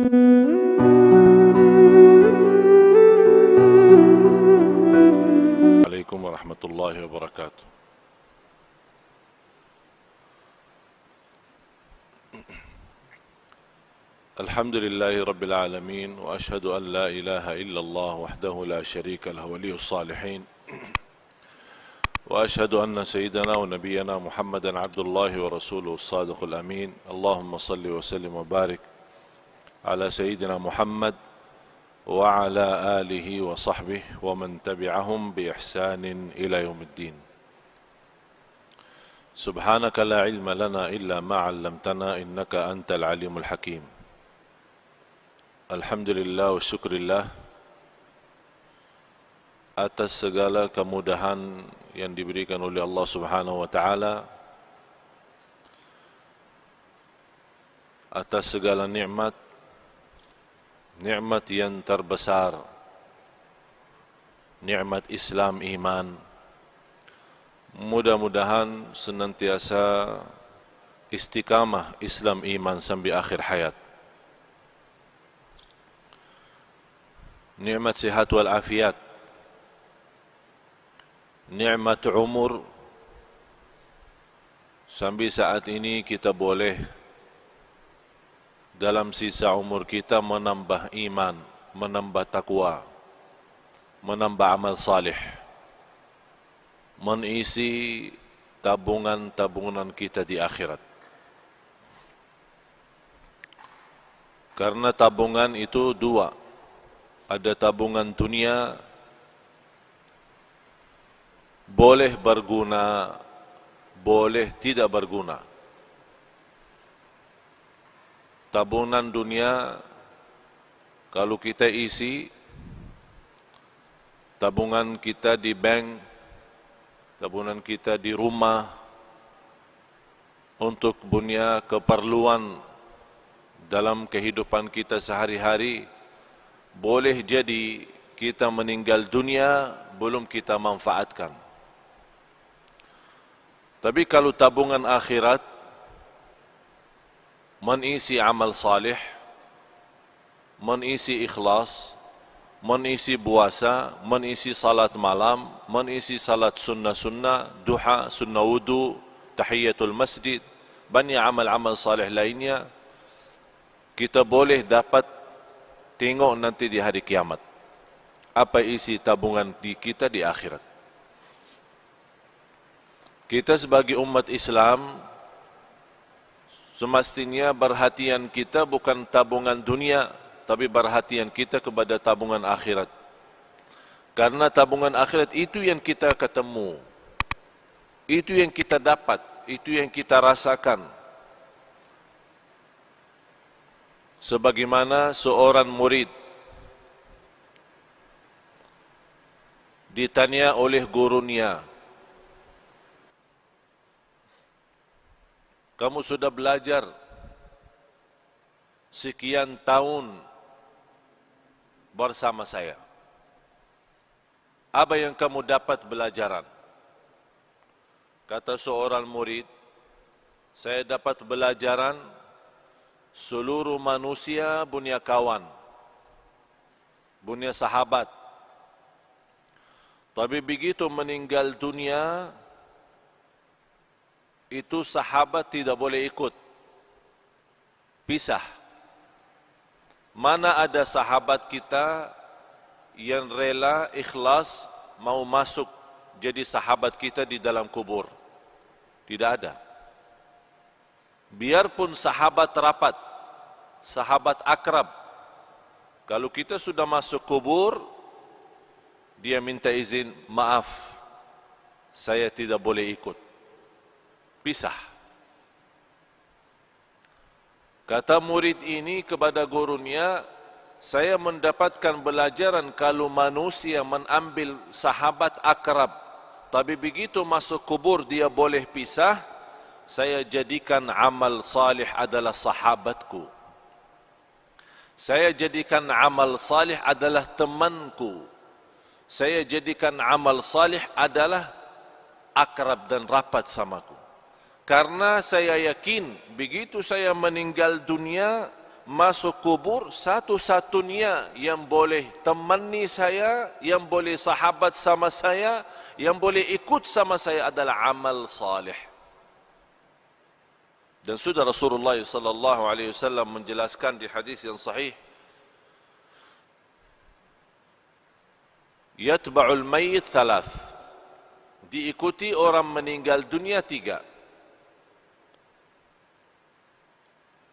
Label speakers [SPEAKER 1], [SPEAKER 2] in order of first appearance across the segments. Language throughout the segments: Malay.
[SPEAKER 1] عليكم ورحمة الله وبركاته. الحمد لله رب العالمين، وأشهد أن لا إله إلا الله وحده لا شريك له ولي الصالحين، وأشهد أن سيدنا ونبينا محمدا عبد الله ورسوله الصادق الأمين. اللهم صل وسلم وبارك على سيدنا محمد وعلى آله وصحبه ومن تبعهم بإحسان إلى يوم الدين. سبحانك لا علم لنا إلا ما علمتنا إنك أنت العليم الحكيم. Alhamdulillah wa syukurillah atas segala kemudahan yang diberikan oleh Allah Subhanahu wa taala, atas segala nikmat yang terbesar, nikmat Islam, iman. Mudah-mudahan senantiasa istiqamah Islam iman sampai akhir hayat. Nikmat sihat wal afiat, nikmat umur, sampai saat ini kita boleh dalam sisa umur kita menambah iman, menambah takwa, menambah amal salih, mengisi tabungan-tabungan kita di akhirat. Karena tabungan itu dua. Ada tabungan dunia, boleh berguna, boleh tidak berguna. Tabungan dunia, kalau kita isi, tabungan kita di bank, tabungan kita di rumah, untuk punya keperluan dalam kehidupan kita sehari-hari, boleh jadi kita meninggal dunia belum kita manfaatkan. Tapi kalau tabungan akhirat mengisi amal salih, mengisi ikhlas, mengisi puasa, mengisi salat malam, mengisi salat sunnah-sunnah, duha, sunnah wudu, tahiyatul masjid, banyak amal-amal salih lainnya, kita boleh dapat tengok nanti di hari kiamat apa isi tabungan kita di akhirat. Kita sebagai umat Islam semestinya perhatian kita bukan tabungan dunia, tapi perhatian kita kepada tabungan akhirat. Karena tabungan akhirat itu yang kita ketemu, itu yang kita dapat, itu yang kita rasakan. Sebagaimana seorang murid ditanya oleh gurunya, kamu sudah belajar sekian tahun bersama saya, apa yang kamu dapat belajaran? Kata seorang murid, saya dapat belajaran seluruh manusia punya kawan, punya sahabat. Tapi begitu meninggal dunia, itu sahabat tidak boleh ikut, pisah. Mana ada sahabat kita yang rela, ikhlas, mau masuk jadi sahabat kita di dalam kubur? Tidak ada. Biarpun sahabat rapat, sahabat akrab, kalau kita sudah masuk kubur, dia minta izin, maaf, saya tidak boleh ikut, pisah. Kata murid ini kepada gurunya, saya mendapatkan pelajaran kalau manusia mengambil sahabat akrab, tapi begitu masuk kubur dia boleh pisah, saya jadikan amal salih adalah sahabatku. Saya jadikan amal salih adalah temanku. Saya jadikan amal salih adalah akrab dan rapat samaku. Karena saya yakin begitu saya meninggal dunia, masuk kubur, satu-satunya yang boleh temani saya, yang boleh sahabat sama saya, yang boleh ikut sama saya adalah amal salih. Dan sudah Rasulullah sallallahu alaihi wasallam menjelaskan di hadis yang sahih, yatba'ul mayyit thalath, diikuti orang meninggal dunia 3.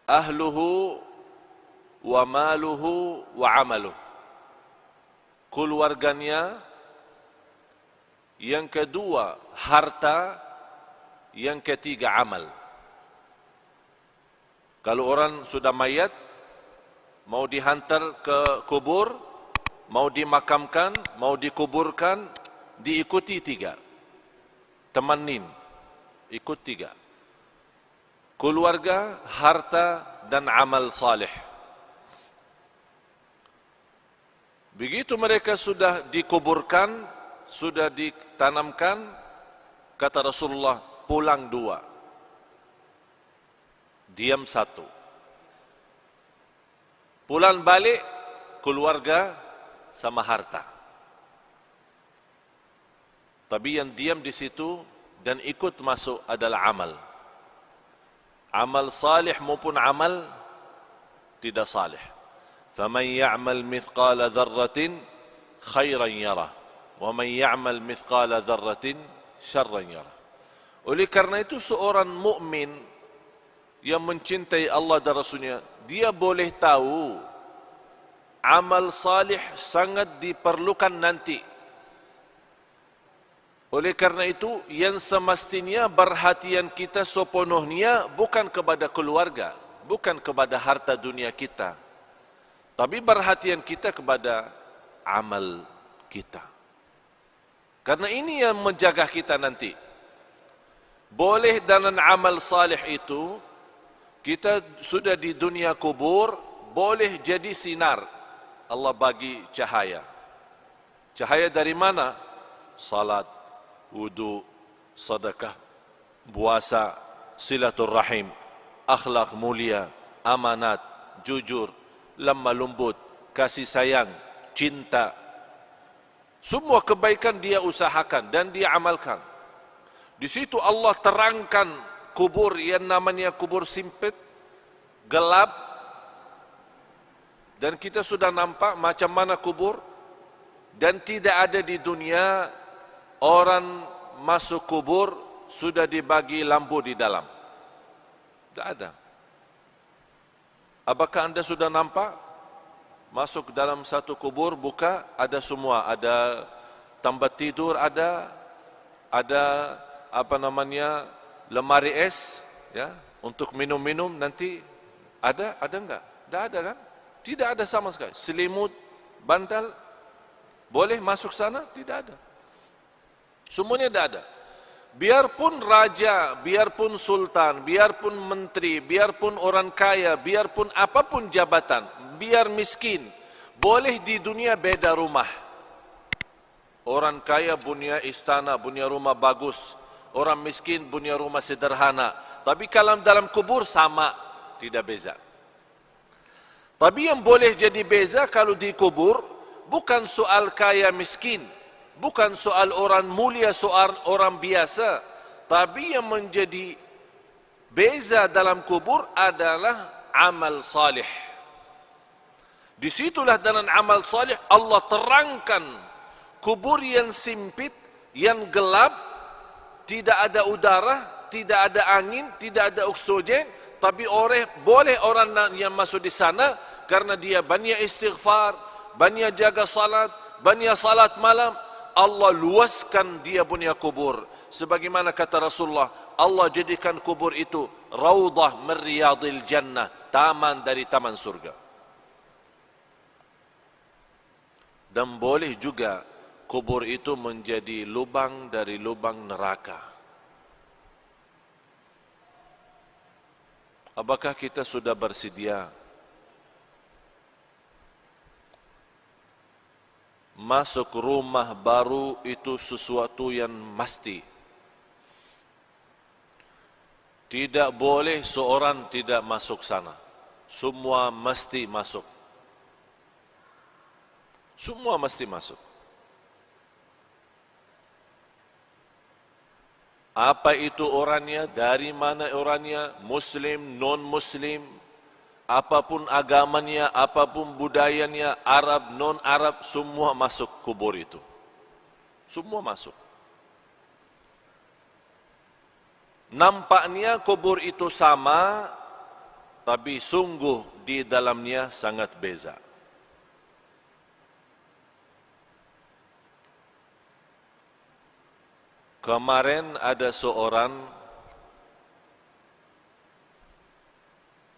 [SPEAKER 1] Ahluhu wa maluhu wa amaluh, keluarganya, yang kedua harta, yang ketiga amal. Kalau orang sudah mayat, mau dihantar ke kubur, mau dimakamkan, mau dikuburkan, diikuti 3. Temanin, ikut 3. Keluarga, harta, dan amal salih. Begitu mereka sudah dikuburkan, sudah ditanamkan, kata Rasulullah, pulang 2, diam 1. Pulang balik, keluarga sama harta. Tapi yang diam di situ dan ikut masuk adalah amal. Amal salih maupun amal tidak salih. فَمَنْ يَعْمَلْ مِثْقَالَ ذَرَّةٍ خَيْرًا يَرَهُ وَمَنْ يَعْمَلْ مِثْقَالَ ذَرَّةٍ شَرًّا يَرَهُ. Oleh karena itu seorang mukmin yang mencintai Allah dan Rasulnya, dia boleh tahu amal salih sangat diperlukan nanti. Oleh karena itu yang semestinya perhatian kita sepenuhnya bukan kepada keluarga, bukan kepada harta dunia kita, tapi perhatian kita kepada amal kita. Karena ini yang menjaga kita nanti. Boleh dalam amal salih itu, kita sudah di dunia kubur, boleh jadi sinar. Allah bagi cahaya. Cahaya dari mana? Salat, wudu, sedekah, puasa, silaturrahim, akhlak mulia, amanat, jujur, lemah lembut, kasih sayang, cinta. Semua kebaikan dia usahakan dan dia amalkan. Di situ Allah terangkan kubur yang namanya kubur sempit, gelap. Dan kita sudah nampak macam mana kubur. Dan tidak ada di dunia orang masuk kubur sudah dibagi lampu di dalam. Tidak ada. Apakah anda sudah nampak? Masuk dalam satu kubur, buka, ada semua. Ada tempat tidur, ada lemari es, ya, untuk minum-minum nanti. Ada enggak? Tidak ada kan? Tidak ada sama sekali. Selimut, bantal, boleh masuk sana? Tidak ada. Semuanya tidak ada. Biarpun raja, biarpun sultan, biarpun menteri, biarpun orang kaya, biarpun apapun jabatan, biar miskin, boleh di dunia beda rumah. Orang kaya punya istana, punya rumah bagus. Orang miskin punya rumah sederhana. Tapi kalau dalam kubur sama, tidak beza. Tapi yang boleh jadi beza kalau di kubur, bukan soal kaya miskin, bukan soal orang mulia, soal orang biasa. Tapi yang menjadi beza dalam kubur adalah amal salih. Disitulah dalam amal salih Allah terangkan kubur yang sempit, yang gelap, tidak ada udara, tidak ada angin, tidak ada oksigen. Tapi boleh orang yang masuk di sana karena dia banyak istighfar, banyak jaga salat, banyak salat malam. Allah luaskan dia punya kubur. Sebagaimana kata Rasulullah, Allah jadikan kubur itu raudhah min riyadil jannah, taman dari taman surga. Dan boleh juga kubur itu menjadi lubang dari lubang neraka. Apakah kita sudah bersedia masuk rumah baru itu sesuatu yang mesti? Tidak boleh seorang tidak masuk sana. semua mesti masuk. Semua mesti masuk. Apa itu orangnya, dari mana orangnya, muslim, non-muslim, apapun agamanya, apapun budayanya, Arab, non-Arab, semua masuk kubur itu. Semua masuk. Nampaknya kubur itu sama, tapi sungguh di dalamnya sangat beza. Kemarin ada seorang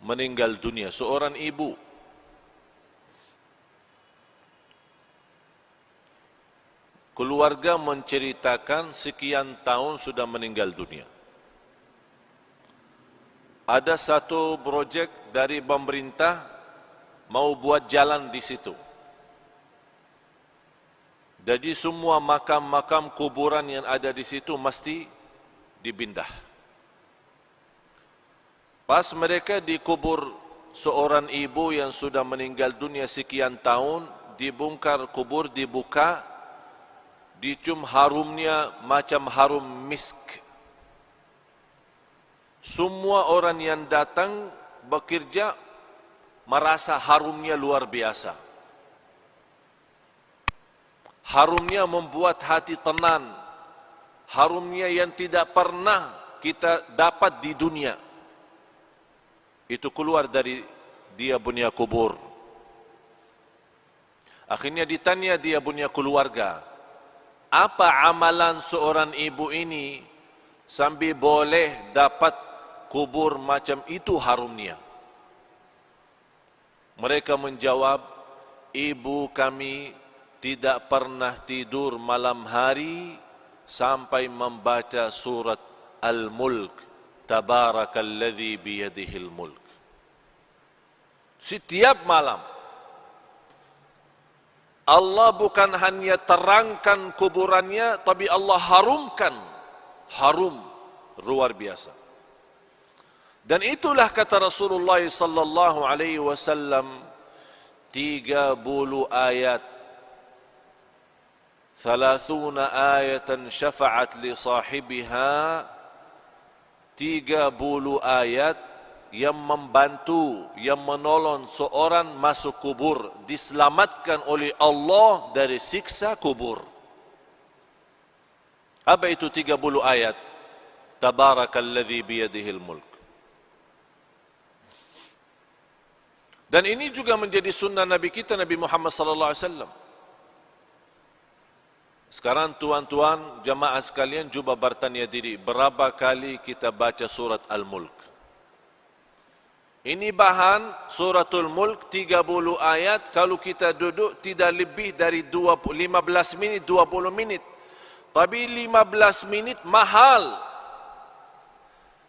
[SPEAKER 1] meninggal dunia, seorang ibu. Keluarga menceritakan sekian tahun sudah meninggal dunia. Ada satu projek dari pemerintah mau buat jalan di situ. Jadi semua makam-makam kuburan yang ada di situ mesti dipindah. Pas mereka dikubur seorang ibu yang sudah meninggal dunia sekian tahun, dibongkar kubur, dibuka, dicium harumnya macam harum misk. Semua orang yang datang bekerja merasa harumnya luar biasa. Harumnya membuat hati tenang. Harumnya yang tidak pernah kita dapat di dunia. Itu keluar dari dia punya kubur. Akhirnya ditanya dia punya keluarga, apa amalan seorang ibu ini sambil boleh dapat kubur macam itu harumnya? Mereka menjawab, ibu kami tidak pernah tidur malam hari sampai membaca surat Al-Mulk, Tabarakalladzi biyadihil mulk. Setiap malam Allah bukan hanya terangkan kuburannya, tapi Allah harumkan. Harum luar biasa. Dan itulah kata Rasulullah sallallahu alaihi wasallam, 30 ayat, 30 ayatan syafa'at li sahibiha, 30 ayat yang membantu, yang menolong seorang masuk kubur, diselamatkan oleh Allah dari siksa kubur. Apa itu 30 ayat? Tabarakalladzi biyadihil mulk. Dan ini juga menjadi sunnah Nabi kita, Nabi Muhammad sallallahu alaihi wasallam. Sekarang tuan-tuan jamaah sekalian cuba bertanya diri, berapa kali kita baca surat Al-Mulk? Ini bahan suratul Mulk 30 ayat, kalau kita duduk tidak lebih dari 15 menit, 20 menit. Tapi 15 menit mahal.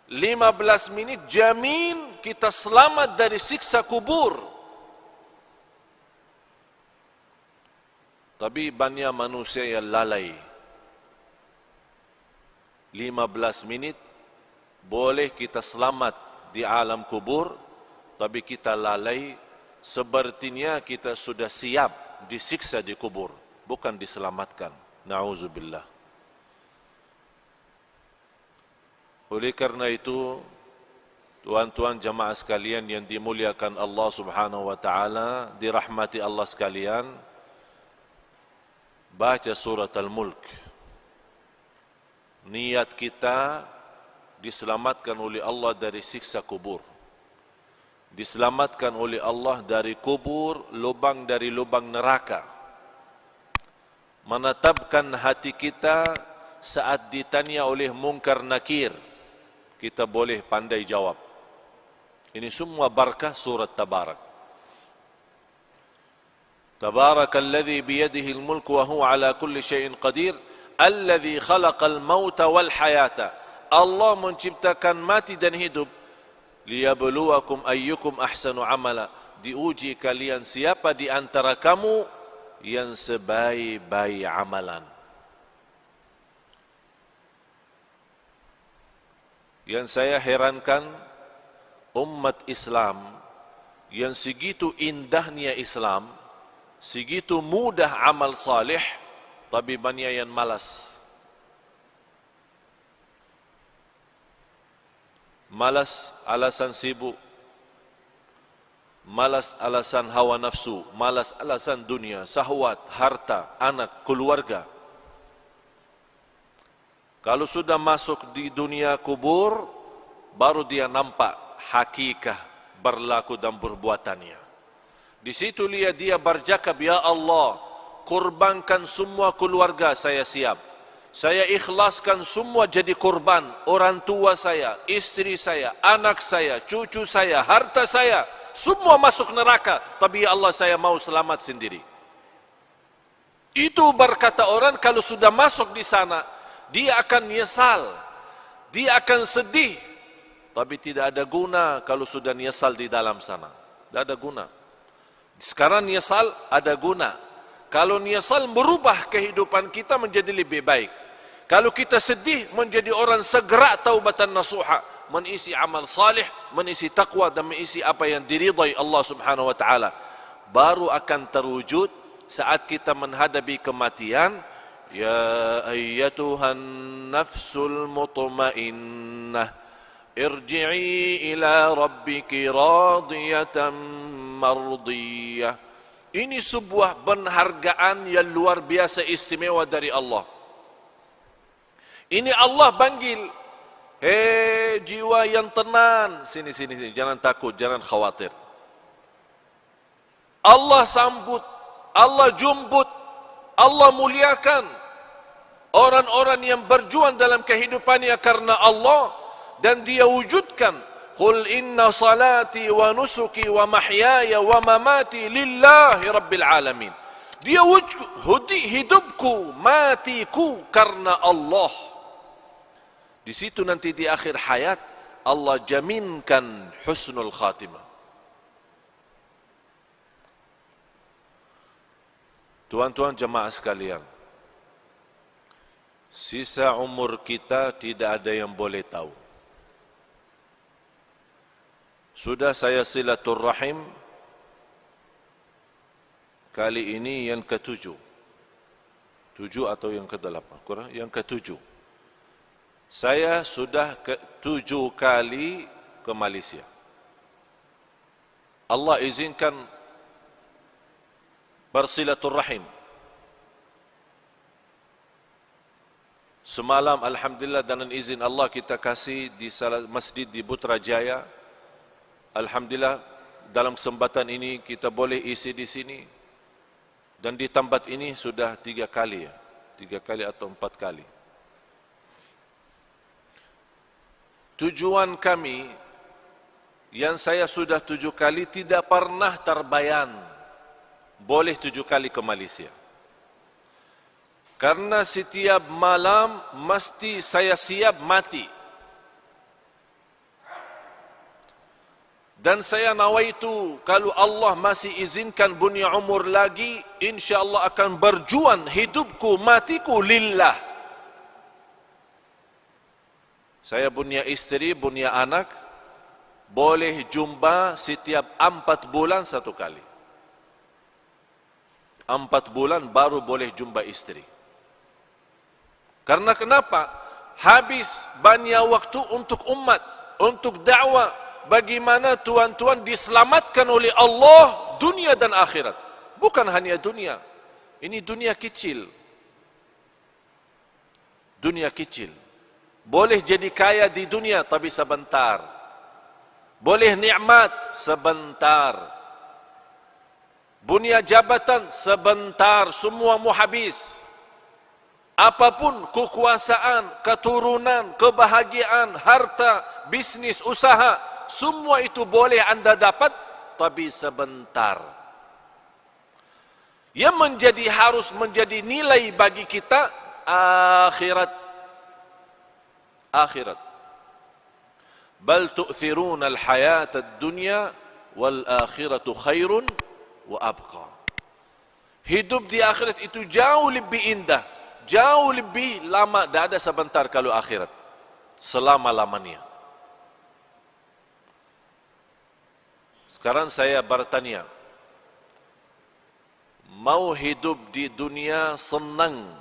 [SPEAKER 1] 15 menit jamin kita selamat dari siksa kubur. Tapi banyak manusia yang lalai. 15 menit boleh kita selamat di alam kubur, tapi kita lalai, sepertinya kita sudah siap disiksa di kubur, bukan diselamatkan. Na'udzubillah. Oleh karena itu, tuan-tuan jamaah sekalian yang dimuliakan Allah Subhanahu wa taala, dirahmati Allah sekalian, baca surat Al-Mulk. Niat kita diselamatkan oleh Allah dari siksa kubur. Diselamatkan oleh Allah dari kubur, lubang dari lubang neraka. Menetapkan hati kita saat ditanya oleh Munkar Nakir, kita boleh pandai jawab. Ini semua barakah surat Tabarak. Tabarakalladzi biyadihi al-mulk wa huwa ala kulli syai'in qadir, alladzi khalaqal mauta wal hayata. Allah menciptakan mati dan hidup, liyabluwakum ayyukum ahsanu amala, diuji kalian siapa di antara kamu yang sebaik-baik amalan. Yang saya herankan, umat Islam yang segitu indahnya Islam, segitu mudah amal salih, tapi banyak yang malas. Malas alasan sibuk, malas alasan hawa nafsu, malas alasan dunia, syahwat, harta, anak, keluarga. Kalau sudah masuk di dunia kubur, baru dia nampak hakikat berlaku dan perbuatannya. Di situ dia bercakap, ya Allah, kurbankan semua keluarga saya siap. Saya ikhlaskan semua jadi kurban, orang tua saya, istri saya, anak saya, cucu saya, harta saya, semua masuk neraka, tapi ya Allah saya mau selamat sendiri. Itu berkata orang kalau sudah masuk di sana, dia akan nyesal, dia akan sedih, tapi tidak ada guna kalau sudah nyesal di dalam sana. Tidak ada guna. Sekarang nyesal ada guna. Kalau nyesal merubah kehidupan kita menjadi lebih baik. Kalau kita sedih menjadi orang segera taubatan nasuha, mengisi amal salih, mengisi taqwa dan mengisi apa yang diridai Allah Subhanahu wa taala. Baru akan terwujud saat kita menghadapi kematian. Ya ayyatuhan nafsul mutmainnah, irji'i ila rabbiki radiyatan mardiyah. Ini sebuah penghargaan yang luar biasa istimewa dari Allah. Ini Allah panggil, hei jiwa yang tenang, sini, jangan takut, jangan khawatir. Allah sambut, Allah jemput, Allah muliakan orang-orang yang berjuang dalam kehidupannya karena Allah, dan dia wujudkan, qul inna salati wa nusuki wa mahyaya wa mamati lillahi rabbil alamin. Dia wujud hidupku, matiku karena Allah. Di situ nanti di akhir hayat Allah jaminkan husnul khatimah. Tuan-tuan jemaah sekalian, sisa umur kita tidak ada yang boleh tahu. Sudah saya silaturrahim kali ini yang ke-7. 7 atau yang ke-8? Kurang, yang ke-7. Saya sudah ke-7 kali ke Malaysia. Allah izinkan bersilaturrahim. Semalam alhamdulillah dengan izin Allah kita kasih di salah masjid di Putrajaya. Alhamdulillah dalam kesempatan ini kita boleh isi di sini. Dan di tempat ini sudah 3 kali ya. 3 kali atau 4 kali. Tujuan kami yang saya sudah 7 kali tidak pernah terbayang boleh 7 kali ke Malaysia. Karena setiap malam mesti saya siap mati. Dan saya nawaitu kalau Allah masih izinkan punya umur lagi, insyaAllah akan berjuang hidupku, matiku lillah. Saya punya istri, punya anak, boleh jumpa setiap 4 bulan 1 kali. 4 bulan baru boleh jumpa istri. Karena kenapa? Habis banyak waktu untuk umat, untuk dakwah. Bagaimana tuan-tuan diselamatkan oleh Allah dunia dan akhirat. Bukan hanya dunia. Ini dunia kecil. Dunia kecil. Boleh jadi kaya di dunia tapi sebentar. Boleh nikmat sebentar. Punya jabatan sebentar, semua mau habis. Apapun kekuasaan, keturunan, kebahagiaan, harta, bisnis, usaha, semua itu boleh anda dapat tapi sebentar. Yang harus menjadi nilai bagi kita akhirat. Akhirat. Bal tu'thiruna al-hayata ad-dunya wal akhiratu khairun wa abqa. Hidup di akhirat itu jauh lebih indah, jauh lebih lama, tidak ada sebentar kalau akhirat. Selama-lamanya. Sekarang saya bertanya, mau hidup di dunia senang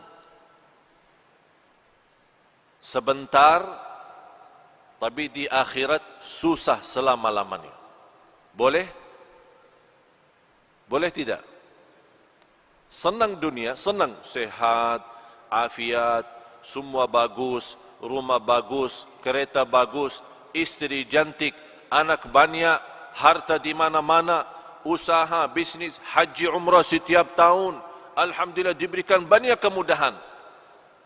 [SPEAKER 1] sebentar, tapi di akhirat susah selama-lamanya? Boleh? Boleh tidak? Senang dunia, senang, sehat, afiat, semua bagus, rumah bagus, kereta bagus, istri cantik, anak banyak, harta di mana-mana, usaha, bisnis, haji, umrah setiap tahun. Alhamdulillah diberikan banyak kemudahan.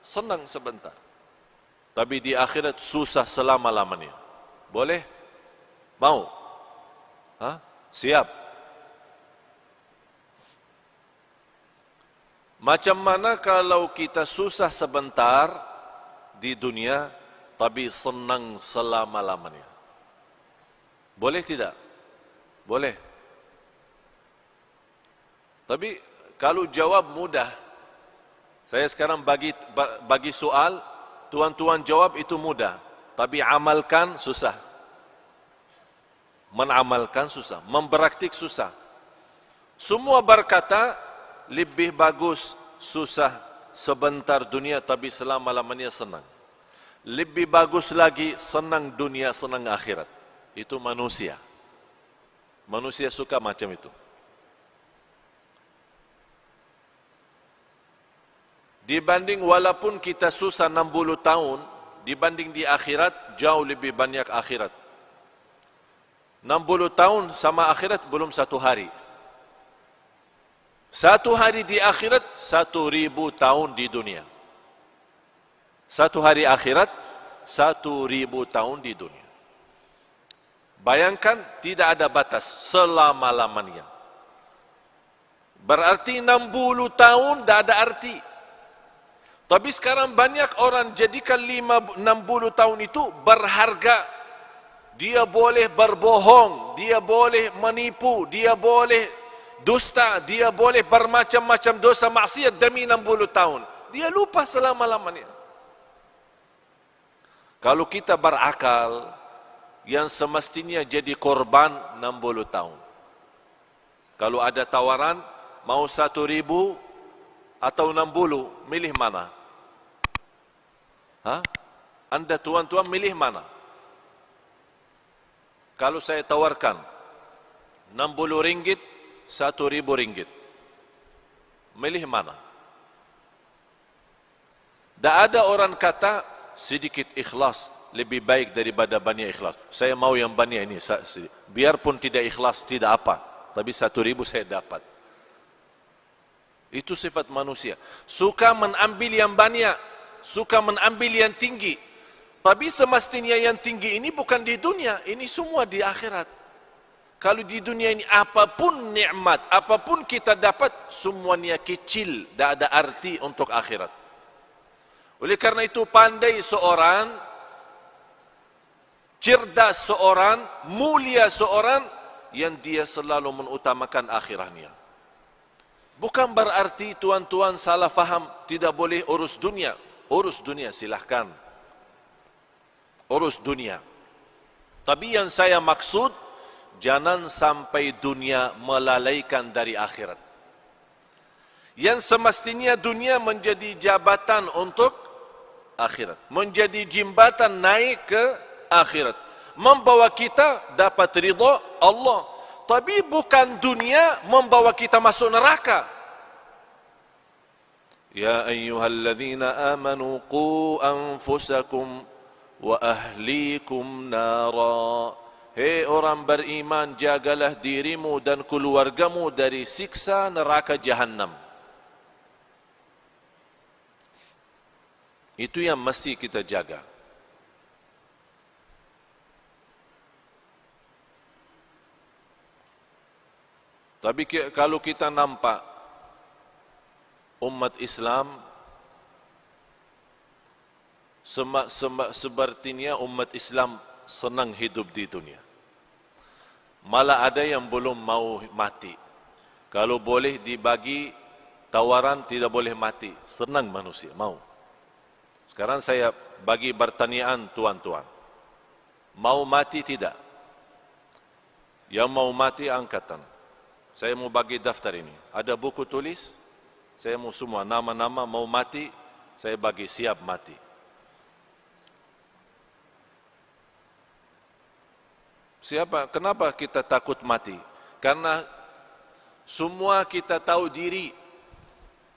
[SPEAKER 1] Senang sebentar. Tapi di akhirat susah selama-lamanya. Boleh? Mau? Hah? Siap? Macam mana kalau kita susah sebentar di dunia, tapi senang selama-lamanya? Boleh tidak? Boleh. Tapi kalau jawab mudah, saya sekarang bagi soal, tuan-tuan jawab itu mudah, tapi amalkan susah. Menamalkan susah, mempraktik susah. Semua berkata lebih bagus susah sebentar dunia tapi selama-lamanya senang. Lebih bagus lagi senang dunia, senang akhirat. Itu manusia. Manusia suka macam itu. Dibanding walaupun kita susah 60 tahun, dibanding di akhirat jauh lebih banyak akhirat. 60 tahun sama akhirat belum 1 hari. 1 hari di akhirat 1000 tahun di dunia. 1 hari akhirat 1000 tahun di dunia. Bayangkan tidak ada batas selama-lamanya. Berarti 60 tahun tidak ada arti. Tapi sekarang banyak orang jadikan 60 tahun itu berharga. Dia boleh berbohong, dia boleh menipu, dia boleh dusta, dia boleh bermacam-macam dosa maksiat demi 60 tahun. Dia lupa selama-lamanya. Kalau kita berakal, yang semestinya jadi korban 60 tahun. Kalau ada tawaran, mau 1000 atau 60, milih mana? Hah? Anda tuan-tuan milih mana? Kalau saya tawarkan 60 ringgit, 1000 ringgit, milih mana? Tak ada orang kata sedikit ikhlas lebih baik daripada banyak ikhlas. Saya mau yang banyak ini. Biarpun tidak ikhlas, tidak apa. Tapi 1000 saya dapat. Itu sifat manusia. Suka mengambil yang banyak. Suka mengambil yang tinggi. Tapi semestinya yang tinggi ini bukan di dunia. Ini semua di akhirat. Kalau di dunia ini apapun nikmat, apapun kita dapat, semuanya kecil. Tak ada arti untuk akhirat. Oleh karena itu pandai seorang, cerdas seorang, mulia seorang yang dia selalu mengutamakan akhirahnya. Bukan berarti tuan-tuan salah faham, tidak boleh urus dunia. Urus dunia silahkan. Urus dunia. Tapi yang saya maksud, jangan sampai dunia melalaikan dari akhirat. Yang semestinya dunia menjadi jabatan untuk akhirat. Menjadi jembatan naik ke akhirat, membawa kita dapat ridha Allah. Tapi bukan dunia membawa kita masuk neraka. Ya ayyuhalladzina amanu qu anfusakum wa ahlikum nara. Hei orang beriman, jagalah dirimu dan keluargamu dari siksa neraka Jahannam. Itu yang mesti kita jaga. Tapi kalau kita nampak umat Islam sepertinya umat Islam senang hidup di dunia. Malah ada yang belum mau mati. Kalau boleh dibagi tawaran tidak boleh mati, senang manusia, mau. Sekarang saya bagi pertanyaan tuan-tuan. Mau mati tidak? Yang mau mati angkatan. Saya mau bagi daftar ini. Ada buku tulis, saya mau semua nama-nama mau mati, saya bagi siap mati. Siapa? Kenapa kita takut mati? Karena semua kita tahu diri.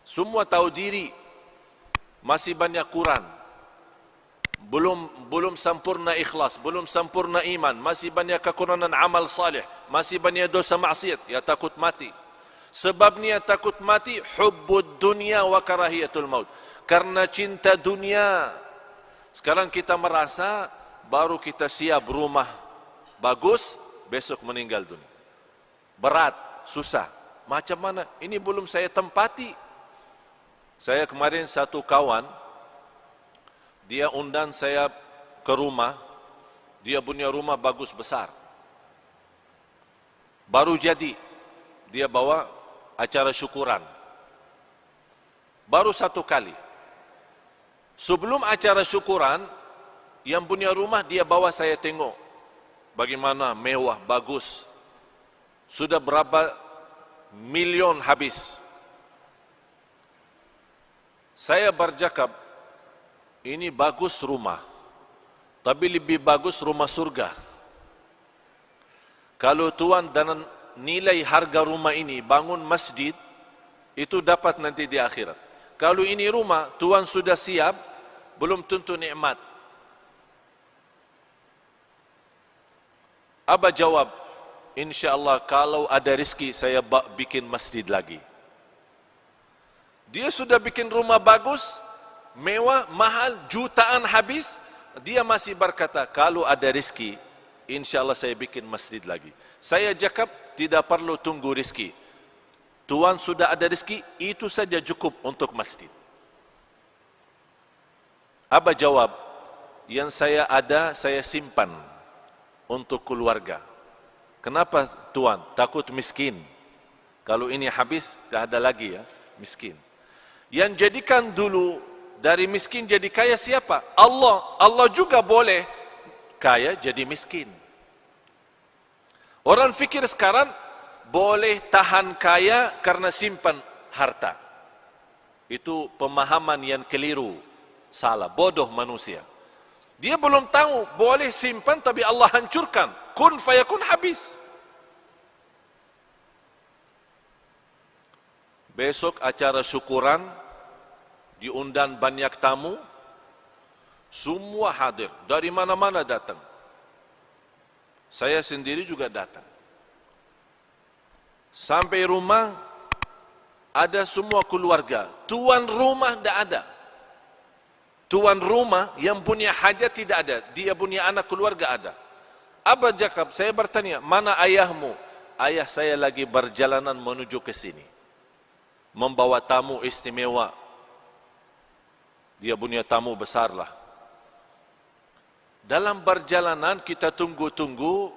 [SPEAKER 1] Semua tahu diri. Masih banyak kurang. Belum sempurna ikhlas, belum sempurna iman, masih banyak kekurangan amal salih, masih banyak dosa maksiat, ya takut mati. Sebabnya takut mati hubbud dunya wa karahiyatul maut. Karena cinta dunia. Sekarang kita merasa baru kita siap rumah bagus, besok meninggal dunia. Berat, susah. Macam mana? Ini belum saya tempati. Saya kemarin satu kawan, dia undang saya ke rumah. Dia punya rumah bagus besar. Baru jadi. Dia bawa acara syukuran. Baru satu kali. Sebelum acara syukuran, yang punya rumah dia bawa saya tengok. Bagaimana mewah, bagus. Sudah berapa milion habis. Saya bercakap, ini bagus rumah, tapi lebih bagus rumah surga. Kalau Tuhan dan nilai harga rumah ini bangun masjid, itu dapat nanti di akhirat. Kalau ini rumah, Tuhan sudah siap, belum tentu nikmat. Abah jawab, InsyaAllah kalau ada rezeki saya bikin masjid lagi. Dia sudah bikin rumah bagus, mewah, mahal, jutaan habis. Dia masih berkata, kalau ada rezeki, InsyaAllah saya bikin masjid lagi. Saya cakap, tidak perlu tunggu rezeki. Tuhan sudah ada rezeki, itu saja cukup untuk masjid. Abah jawab, yang saya ada, saya simpan untuk keluarga. Kenapa Tuhan? Takut miskin. Kalau ini habis, tak ada lagi ya, miskin. Yang jadikan dulu dari miskin jadi kaya siapa? Allah. Allah juga boleh kaya jadi miskin. Orang fikir sekarang boleh tahan kaya karena simpan harta. Itu pemahaman yang keliru, salah, bodoh manusia. Dia belum tahu boleh simpan tapi Allah hancurkan. Kun fayakun habis. Besok acara syukuran, diundang banyak tamu, semua hadir, dari mana-mana datang. Saya sendiri juga datang. Sampai rumah, ada semua keluarga. Tuan rumah tidak ada. Tuan rumah yang punya hajat tidak ada. Dia punya anak keluarga ada. Abah Jakab, saya bertanya, mana ayahmu? Ayah saya lagi berjalanan menuju ke sini. Membawa tamu istimewa. Dia punya tamu besarlah. Dalam perjalanan kita tunggu-tunggu,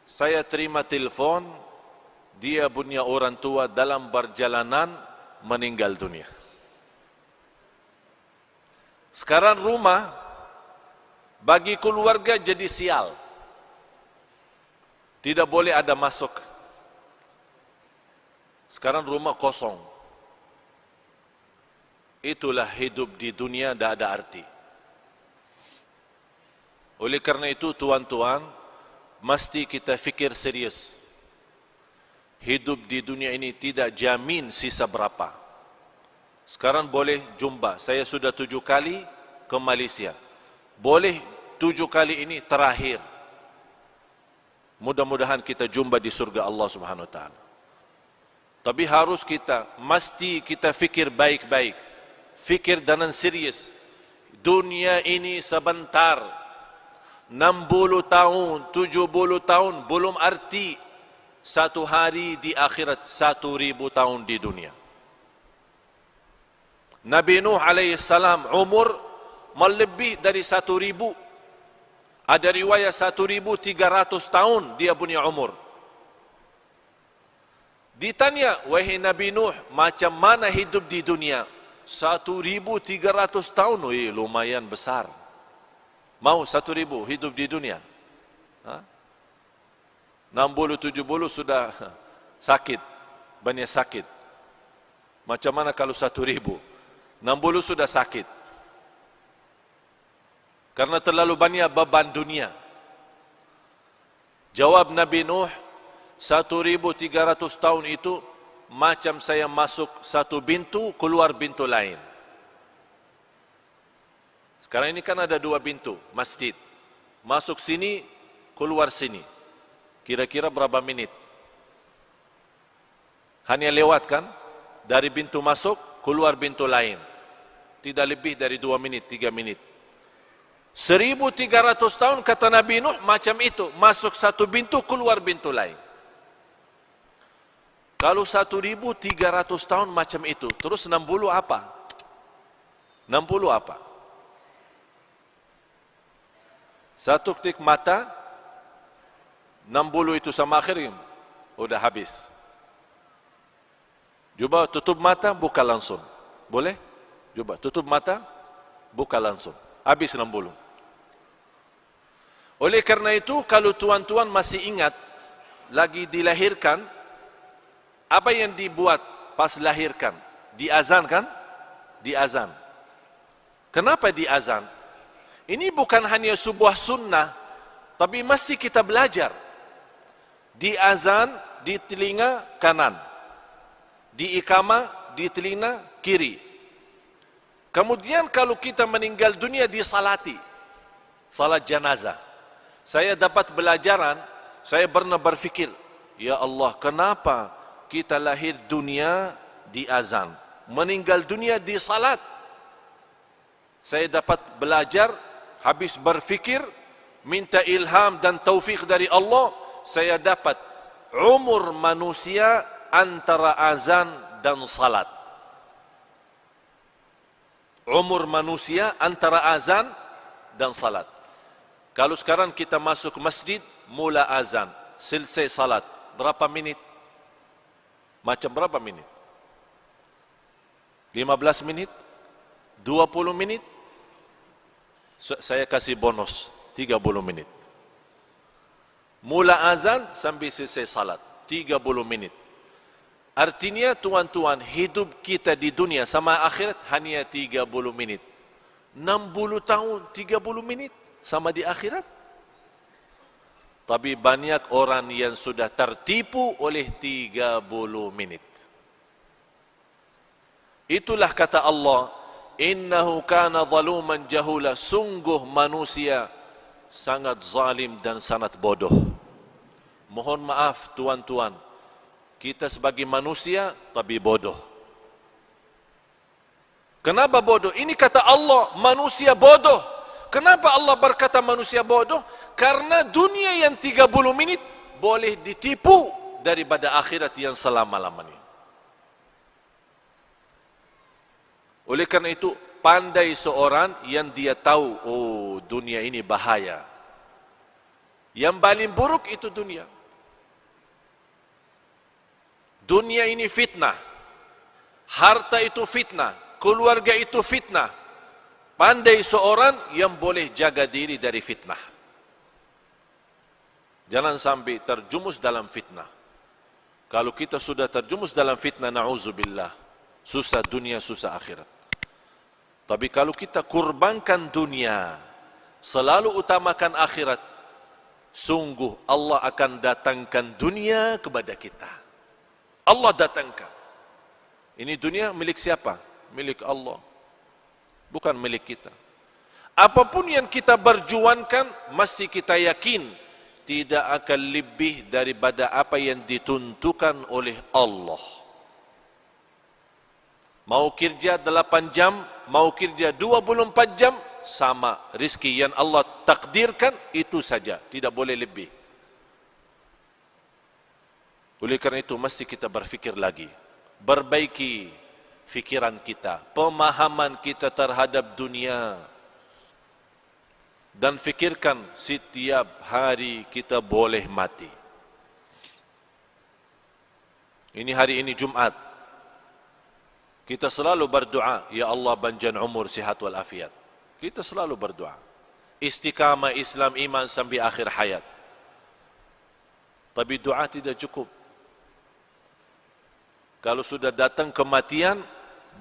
[SPEAKER 1] saya terima telefon, dia punya orang tua dalam perjalanan meninggal dunia. Sekarang rumah bagi keluarga jadi sial. Tidak boleh ada masuk. Sekarang rumah kosong. Itulah hidup di dunia, tidak ada arti. Oleh karena itu tuan-tuan, mesti kita fikir serius. Hidup di dunia ini tidak jamin sisa berapa. Sekarang boleh jumpa, saya sudah 7 kali ke Malaysia. Boleh 7 kali ini terakhir. Mudah-mudahan kita jumpa di surga Allah Subhanahu Wa Taala. Tapi harus mesti kita fikir baik-baik. Fikir dengan serius. Dunia ini sebentar. 60 tahun, 70 tahun belum arti. Satu hari di akhirat, 1000 tahun di dunia. Nabi Nuh alaihissalam umur melebih dari 1000. Ada riwayat 1300 tahun dia punya umur. Ditanya, wahai Nabi Nuh, macam mana hidup di dunia? 1300 tahun, lumayan besar. Mau 1000 hidup di dunia? 60, 70 sudah sakit, banyak sakit. Macam mana kalau 1.000? 60 sudah sakit. Karena terlalu banyak beban dunia. Jawab Nabi Nuh, 1.300 tahun itu macam saya masuk satu pintu, keluar pintu lain. Sekarang ini kan ada 2 pintu masjid. Masuk sini, keluar sini. Kira-kira berapa menit? Hanya lewat kan? Dari pintu masuk, keluar pintu lain. Tidak lebih dari 2 menit, 3 menit. 1.300 tahun kata Nabi Nuh macam itu. Masuk satu pintu, keluar pintu lain. Kalau 1.300 tahun macam itu, terus 60 apa? 60 apa? Satu ketik mata, 60 itu sama akhir, udah habis. Coba tutup mata, buka langsung. Boleh? Coba tutup mata, buka langsung. Habis 60. Oleh karena itu, kalau tuan-tuan masih ingat, lagi dilahirkan, apa yang dibuat pas lahirkan? Diazan kan? Diazan. Kenapa diazan? Ini bukan hanya sebuah sunnah, tapi mesti kita belajar. Diazan di telinga kanan, diiqamah di telinga kiri. Kemudian kalau kita meninggal dunia disalati, salat jenazah. Saya dapat belajaran, saya pernah berfikir, ya Allah, kenapa kita lahir dunia di azan, meninggal dunia di salat? Saya dapat belajar, habis berfikir, minta ilham dan taufik dari Allah, saya dapat umur manusia antara azan dan salat. Umur manusia antara azan dan salat. Kalau sekarang kita masuk masjid, mula azan, selesai salat, berapa menit? Macam berapa menit? 15 menit? 20 menit? Saya kasih bonus 30 menit. Mula azan sampai selesai salat 30 menit. Artinya tuan-tuan, hidup kita di dunia sama akhirat hanya 30 menit. 60 tahun 30 menit sama di akhirat. Tapi banyak orang yang sudah tertipu oleh 30 menit. Itulah kata Allah, innahu kana zaluman jahula, sungguh manusia sangat zalim dan sangat bodoh. Mohon maaf tuan-tuan, kita sebagai manusia tapi bodoh. Kenapa bodoh? Ini kata Allah, manusia bodoh. Kenapa Allah berkata manusia bodoh? Karena dunia yang 30 menit boleh ditipu daripada akhirat yang selama-lamanya. Oleh karena itu, pandai seorang yang dia tahu, oh dunia ini bahaya. Yang paling buruk itu dunia. Dunia ini fitnah. Harta itu fitnah. Keluarga itu fitnah. Pandai seorang yang boleh jaga diri dari fitnah. Jangan sampai terjumus dalam fitnah. Kalau kita sudah terjumus dalam fitnah, na'udzubillah, susah dunia, susah akhirat. Tapi kalau kita kurbankan dunia, selalu utamakan akhirat, sungguh Allah akan datangkan dunia kepada kita. Allah datangkan. Ini dunia milik siapa? Milik Allah. Bukan milik kita. Apapun yang kita berjuangkan, mesti kita yakin tidak akan lebih daripada apa yang ditentukan oleh Allah. Mau kerja 8 jam, mau kerja 24 jam, sama rizki yang Allah takdirkan, itu saja, tidak boleh lebih. Oleh karena itu, mesti kita berfikir lagi, perbaiki fikiran kita, pemahaman kita terhadap dunia, dan fikirkan setiap hari kita boleh mati. Ini hari ini Jumat, kita selalu berdoa, ya Allah panjang umur, sihat wal afiat. Kita selalu berdoa, istiqamah Islam iman sampai akhir hayat. Tapi doa tidak cukup. Kalau sudah datang kematian,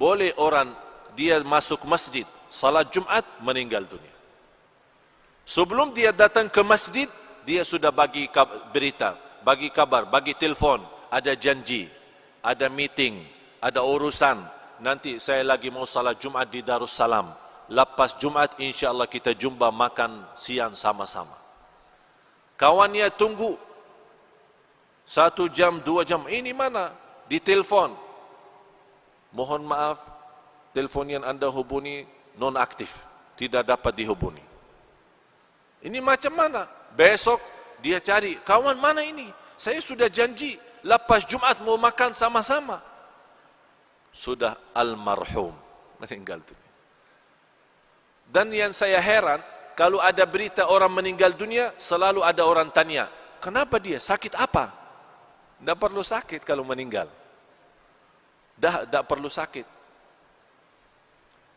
[SPEAKER 1] boleh orang dia masuk masjid, salat Jumat, meninggal dunia. Sebelum dia datang ke masjid, dia sudah bagi berita, bagi kabar, bagi telefon, ada janji, ada meeting, ada urusan. Nanti saya lagi mau salat Jumat di Darussalam. Lepas Jumat, insyaAllah kita jumpa makan siang sama-sama. Kawannya tunggu 1 jam, 2 jam. Ini mana? Di telefon. Mohon maaf, telefon yang anda hubungi non-aktif, tidak dapat dihubungi. Ini macam mana? Besok dia cari, kawan mana ini? Saya sudah janji, lepas Jumat mau makan sama-sama. Sudah almarhum, meninggal dunia. Dan yang saya heran, kalau ada berita orang meninggal dunia, selalu ada orang tanya, kenapa dia? Sakit apa? Tidak perlu sakit kalau meninggal. Tidak perlu sakit.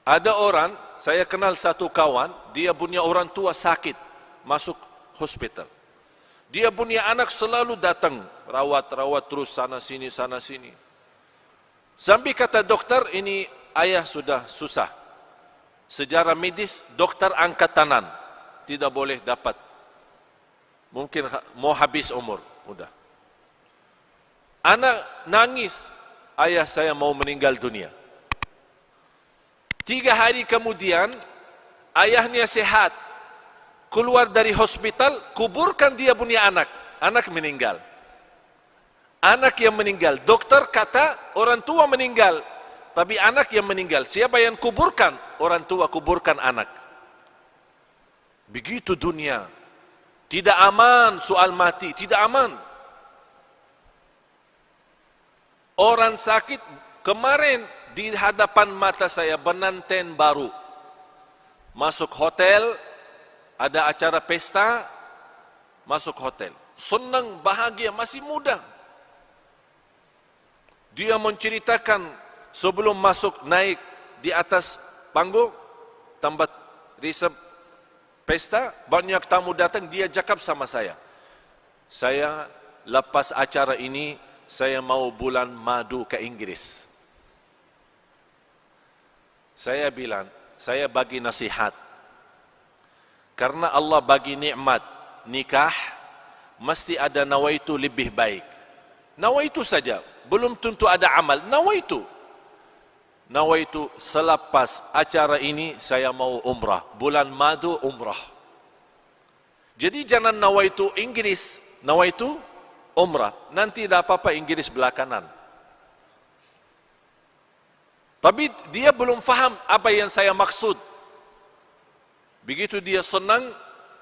[SPEAKER 1] Ada orang, saya kenal satu kawan, dia punya orang tua sakit, masuk hospital. Dia punya anak selalu datang, rawat terus sana sini. Sampai kata dokter, ini ayah sudah susah. Sejarah medis, dokter angkat tangan, tidak boleh dapat. Mungkin mau habis umur, udah. Anak nangis, ayah saya mau meninggal dunia. 3 hari kemudian, ayahnya sehat. Keluar dari hospital, kuburkan dia punya anak. Anak meninggal. Anak yang meninggal. Dokter kata orang tua meninggal. Tapi anak yang meninggal. Siapa yang kuburkan? Orang tua kuburkan anak. Begitu dunia. Tidak aman soal mati. Tidak aman. Orang sakit kemarin di hadapan mata saya pengantin baru. Masuk hotel, ada acara pesta, masuk hotel. Senang, bahagia, masih muda. Dia menceritakan sebelum masuk naik di atas panggung, tempat resep pesta, banyak tamu datang, dia cakap sama saya. Saya lepas acara ini, saya mau bulan madu ke Inggris. Saya bilang, saya bagi nasihat. Karena Allah bagi nikmat nikah, mesti ada nawaitu lebih baik. Nawaitu saja, belum tentu ada amal. Nawaitu selepas acara ini saya mau umrah. Bulan madu umrah. Jadi jangan nawaitu Inggris, nawaitu umrah. Nanti tidak apa-apa Inggris belakangan. Tapi dia belum faham apa yang saya maksud. Begitu dia senang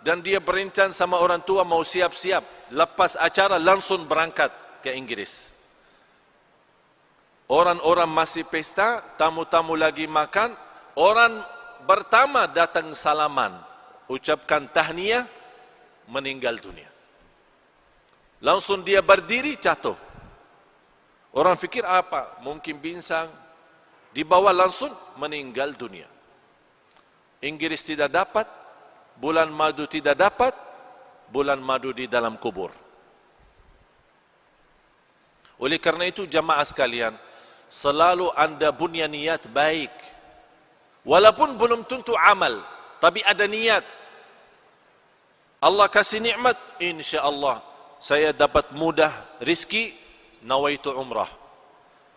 [SPEAKER 1] dan dia berencana sama orang tua mau siap-siap. Lepas acara langsung berangkat ke Inggris. Orang-orang masih pesta, tamu-tamu lagi makan. Orang pertama datang salaman, ucapkan tahniah, meninggal dunia. Langsung dia berdiri, jatuh. Orang fikir apa? Mungkin pinsang. Dibawa langsung meninggal dunia. Inggris tidak dapat, bulan madu tidak dapat, bulan madu di dalam kubur. Oleh karena itu jamaah sekalian, selalu anda punya niat baik. Walaupun belum tentu amal, tapi ada niat. Allah kasih nikmat, insya-Allah saya dapat mudah rizki, nawaitu umrah.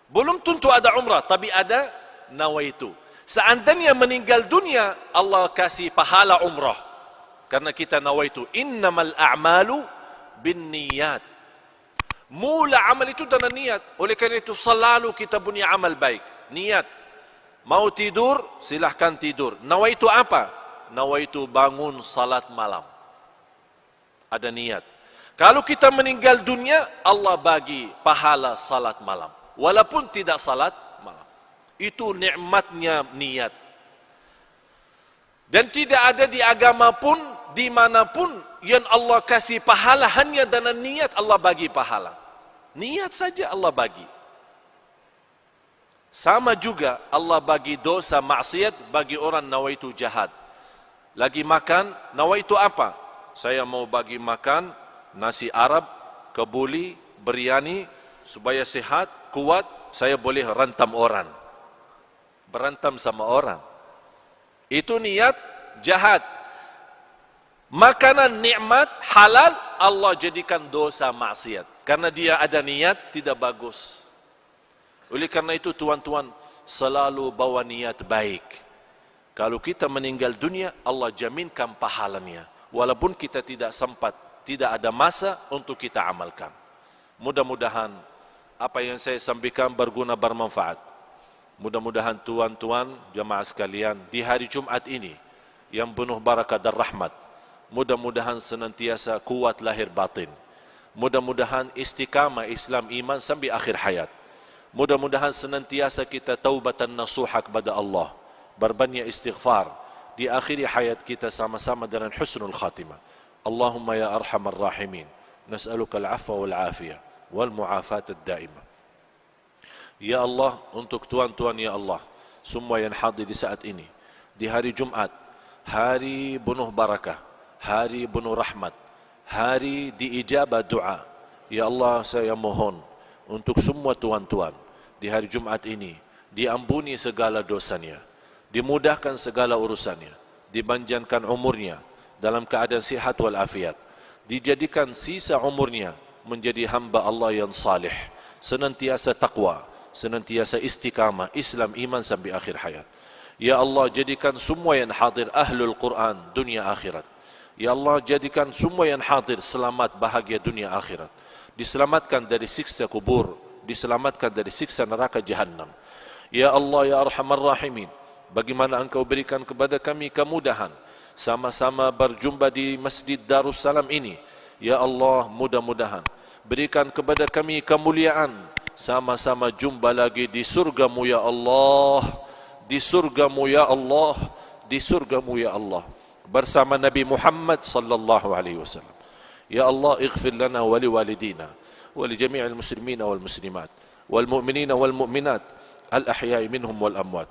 [SPEAKER 1] Belum tentu ada umrah, tapi ada nawaitu. Seandainya meninggal dunia, Allah kasih pahala umrah. Karena kita nawaitu, innamal a'malu bin niyat. Mula amal itu dengan niat. Oleh karena itu selalu kita punya amal baik. Niat. Mau tidur, silahkan tidur. Nawaitu apa? Nawaitu bangun salat malam. Ada niat. Kalau kita meninggal dunia, Allah bagi pahala salat malam. Walaupun tidak salat malam. Itu nikmatnya niat. Dan tidak ada di agama pun, dimanapun yang Allah kasih pahala, hanya dengan niat Allah bagi pahala. Niat saja Allah bagi. Sama juga Allah bagi dosa maksiat bagi orang nawaitu jahat. Lagi makan, nawaitu apa? Saya mau bagi makan nasi Arab kebuli, beriani, supaya sehat, kuat, saya boleh rantam orang. Berantam sama orang. Itu niat jahat. Makanan nikmat halal Allah jadikan dosa maksiat. Karena dia ada niat tidak bagus. Oleh karena itu tuan-tuan, selalu bawa niat baik. Kalau kita meninggal dunia, Allah jaminkan pahalanya. Walaupun kita tidak sempat, tidak ada masa untuk kita amalkan. Mudah-mudahan apa yang saya sampaikan berguna, bermanfaat. Mudah-mudahan tuan-tuan jemaah sekalian di hari Jumat ini yang penuh barakah dan rahmat, mudah-mudahan senantiasa kuat lahir batin. Mudah-mudahan istiqamah Islam iman sampai akhir hayat. Mudah-mudahan senantiasa kita taubatan nasuha kepada Allah, berbanyak istighfar di akhir hayat kita sama-sama dengan husnul khatimah. Allahumma ya arhamar rahimin, nas'aluka al-afwa wal afiyah wal mu'afat ad-daimah. Ya Allah, untuk tuan-tuan ya Allah, semua yang hadir di saat ini, di hari Jumat, hari penuh barakah, hari penuh rahmat, hari diijabah doa. Ya Allah, saya mohon untuk semua tuan-tuan di hari Jumat ini diampuni segala dosanya, dimudahkan segala urusannya, dipanjangkan umurnya dalam keadaan sihat wal afiat, dijadikan sisa umurnya menjadi hamba Allah yang salih, senantiasa taqwa, senantiasa istiqamah Islam iman sampai akhir hayat. Ya Allah, jadikan semua yang hadir ahlul Quran dunia akhirat. Ya Allah, jadikan semua yang hadir selamat bahagia dunia akhirat, diselamatkan dari siksa kubur, diselamatkan dari siksa neraka jahannam. Ya Allah ya arhamar rahimin, bagaimana Engkau berikan kepada kami kemudahan sama-sama berjumpa di Masjid Darussalam ini. Ya Allah, mudah-mudahan berikan kepada kami kemuliaan sama-sama jumpa lagi di surgamu ya Allah, di surgamu ya Allah, di surgamu ya Allah, bersama Nabi Muhammad sallallahu alaihi wasallam. Ya Allah, ighfir lana wa liwalidina wa li jami'il muslimina wal muslimat wal mu'minina wal mu'minat al ahya'i minhum wal amwat.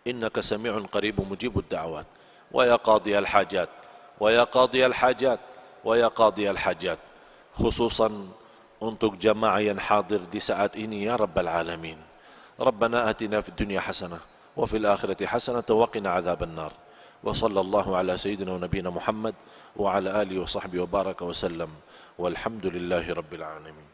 [SPEAKER 1] Innaka sami'un qaribun mujibud da'awat. Wa ya qadiyal hajat, wa ya qadiyal hajat, wa ya qadiyal hajat. Khususan untuk jamaah yang hadir di saat ini ya Rabbal Alamin. Rabbana atina fid dunya hasanah wa fil akhirati hasanah wa qina adzaban nar. Wa sallallahu ala sayyidina wa nabiyina Muhammad wa ala alihi wa sahbihi wa baraka wa sallam. Walhamdulillahi rabbil alamin.